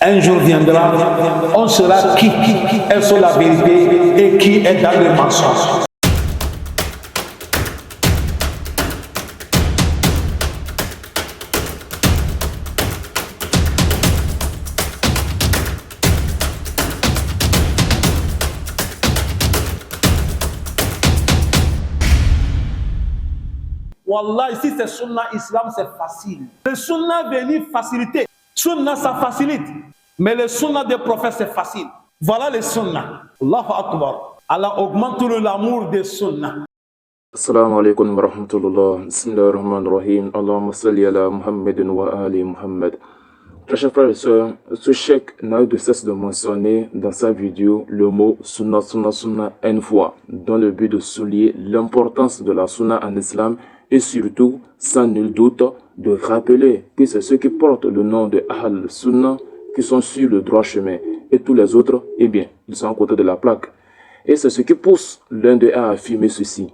Un jour viendra, on saura qui est sur la vérité et qui est dans le mensonge. Wallah, ici c'est Sunna, Islam c'est facile. Le Sunna vient faciliter. Sunna ça facilite. Mais le Sunna des prophètes c'est facile. Voilà le Sunna. Allahu Akbar. Allah augmente l'amour des Sunna. Assalamu alaikum wa rahmatullah. Bismillahir rahmanir rahim. Allahumma salli ala Muhammadin wa ali Muhammad. Chers frères et sœurs, ce cheikh n'a eu de cesse de mentionner dans sa vidéo le mot Sunna, Sunna, Sunna une fois, dans le but de souligner l'importance de la Sunna en islam et surtout, sans nul doute, de rappeler que c'est ceux qui portent le nom de Ahl Sunna qui sont sur le droit chemin et tous les autres, eh bien, ils sont à côté de la plaque. Et c'est ce qui pousse l'un d'eux à affirmer ceci.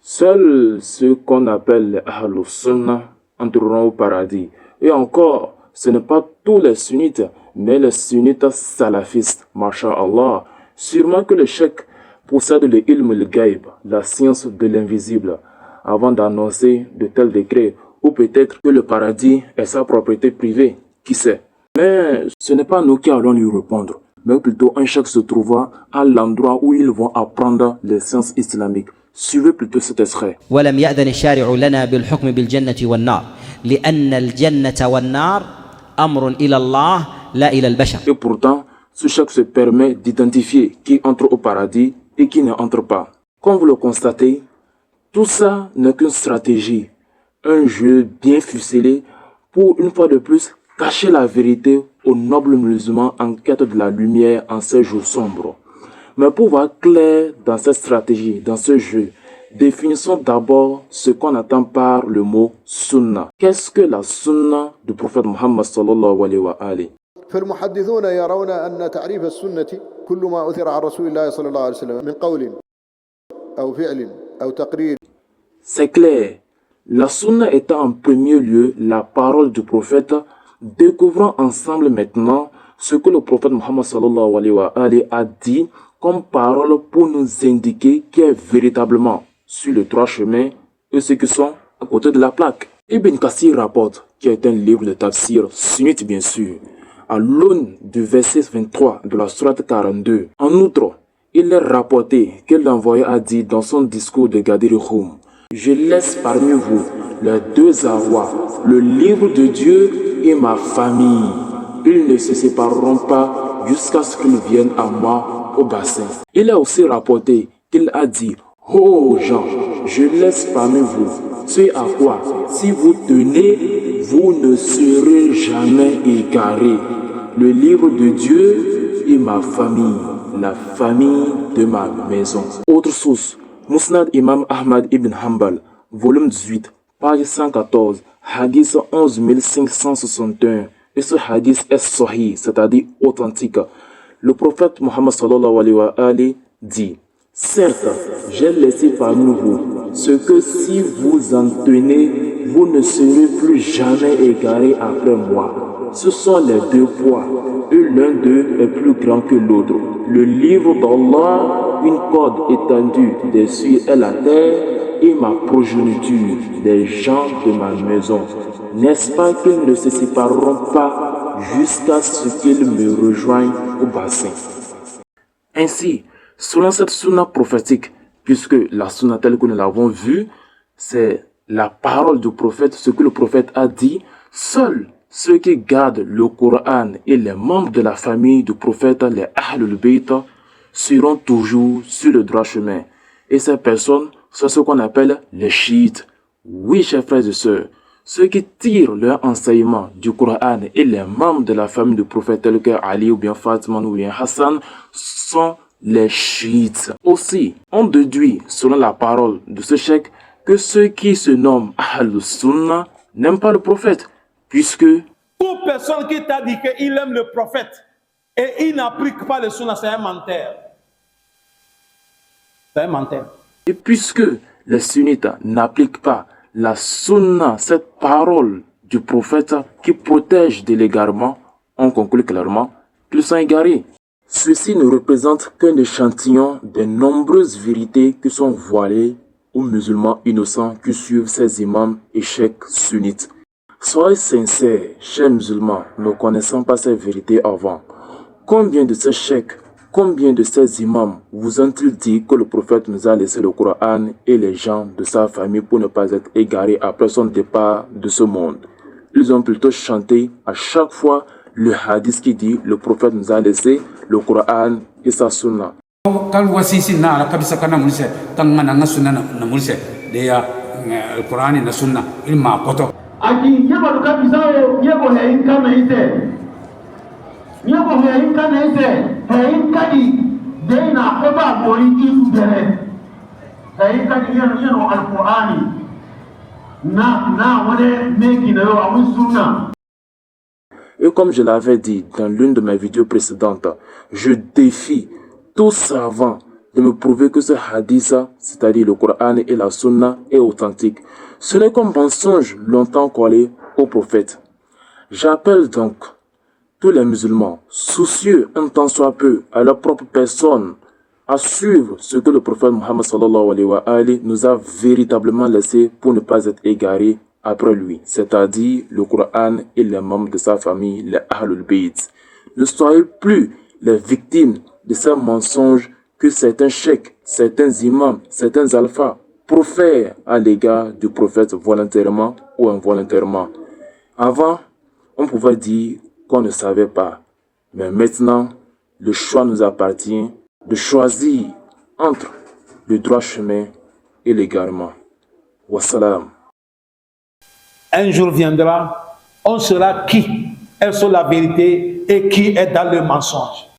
Seuls ceux qu'on appelle les Ahlus Sunnah entreront au paradis. Et encore, ce n'est pas tous les sunnites, mais les sunnites salafistes, masha'Allah. Sûrement que le cheikh possède le ilm al-ghaib, la science de l'invisible, avant d'annoncer de tels décrets, ou peut-être que le paradis est sa propriété privée, qui sait. Mais ce n'est pas nous qui allons lui répondre, mais plutôt un cheikh se trouvant à l'endroit où ils vont apprendre les sciences islamiques. Suivez plutôt cet extrait. ولم يأذن الشارع لنا بالحكم بالجنة والنار لأن الجنة والنار أمر إلى الله لا إلى البشر. Et pourtant, ce cheikh se permet d'identifier qui entre au paradis et qui ne entre pas. Comme vous le constatez, tout ça n'est qu'une stratégie, un jeu bien ficelé pour une fois de plus cacher la vérité aux nobles musulmans en quête de la lumière en ces jours sombres. Mais pour voir clair dans cette stratégie, dans ce jeu, définissons d'abord ce qu'on entend par le mot sunna. Qu'est-ce que la sunna du prophète Muhammad sallallahu alayhi wa alihi? فالمحدثون يرون أن تعريف السنة كل ما أثر عن رسول الله صلى الله عليه وسلم من قول أو فعل أو تقرير. C'est clair. La sunna étant en premier lieu la parole du prophète, découvrons ensemble maintenant ce que le prophète Muhammad sallallahu alayhi wa alihi a dit comme parole pour nous indiquer qui est véritablement sur le droit chemin et ceux qui sont à côté de la plaque. Ibn Kassir rapporte, qui est un livre de tafsir sunnite bien sûr, à l'aune du verset 23 de la sourate 42. En outre, il est rapporté que l'envoyé a dit dans son discours de Ghadir Khoum: je laisse parmi vous les deux avoirs, le livre de Dieu et ma famille. Ils ne se sépareront pas jusqu'à ce qu'ils viennent à moi au bassin. Il est aussi rapporté qu'il a dit: ô gens, je laisse parmi vous ce à quoi, si vous tenez, vous ne serez jamais égarés. Le livre de Dieu et ma famille, la famille de ma maison. Autre source, Musnad Imam Ahmad ibn Hanbal, volume 18, page 114, hadith 11561. Et ce hadith est sahih, c'est-à-dire authentique. Le prophète Muhammad sallallahu alayhi wa alihi dit: certes, j'ai laissé parmi vous ce que si vous en tenez, vous ne serez plus jamais égarés après moi. Ce sont les deux poids, et l'un d'eux est plus grand que l'autre. Le livre d'Allah, une corde étendue des cieux et la terre, et ma progéniture, des gens de ma maison. N'est-ce pas qu'ils ne se sépareront pas jusqu'à ce qu'ils me rejoignent au bassin? Ainsi, selon cette sunna prophétique, puisque la sunna telle que nous l'avons vue, c'est la parole du prophète, ce que le prophète a dit, seuls ceux qui gardent le Coran et les membres de la famille du prophète, les Ahlul Bayt, seront toujours sur le droit chemin. Et ces personnes sont ce qu'on appelle les chiites. Oui, chers frères et sœurs, ceux qui tirent leur enseignement du Coran et les membres de la famille du prophète tels que Ali ou bien Fatima ou bien Hassan sont les chiites. Aussi, on déduit, selon la parole de ce cheikh, que ceux qui se nomment Ahlus Sunnah n'aiment pas le prophète, puisque toute personne qui t'a dit qu'il aime le prophète et il n'applique pas le sunna, c'est un menteur. C'est un menteur. Et puisque les sunnites n'appliquent pas la sunna, cette parole du prophète qui protège de l'égarement, on conclut clairement qu'ils sont égarés. Ceci ne représente qu'un échantillon des nombreuses vérités qui sont voilées aux musulmans innocents qui suivent ces imams et cheikhs sunnites. Soyez sincères, chers musulmans, ne connaissant pas ces vérités avant. Combien de ces cheikhs, combien de ces imams vous ont-ils dit que le prophète nous a laissé le Coran et les gens de sa famille pour ne pas être égarés après son départ de ce monde? Ils ont plutôt chanté à chaque fois le hadith qui dit le prophète nous a laissé le Coran et sa sunna. Et comme je l'avais dit dans l'une de mes vidéos précédentes, je défie tout savant de me prouver que ce hadith, c'est-à-dire le Coran et la Sunna, est authentique. Ce n'est qu'un mensonge longtemps collé au prophète. J'appelle donc tous les musulmans, soucieux un tant soit peu à leur propre personne, à suivre ce que le prophète Muhammad sallallahu alayhi wa alayhi nous a véritablement laissé pour ne pas être égarés après lui, c'est-à-dire le Coran et les membres de sa famille, les Ahlul Bayt. Ne soyez plus les victimes de ces mensonges que certains cheikhs, certains imams, certains alphas profèrent à l'égard du prophète volontairement ou involontairement. Avant, on pouvait dire qu'on ne savait pas. Mais maintenant, le choix nous appartient de choisir entre le droit chemin et l'égarement. Wassalam. Un jour viendra, on saura qui est sur la vérité et qui est dans le mensonge.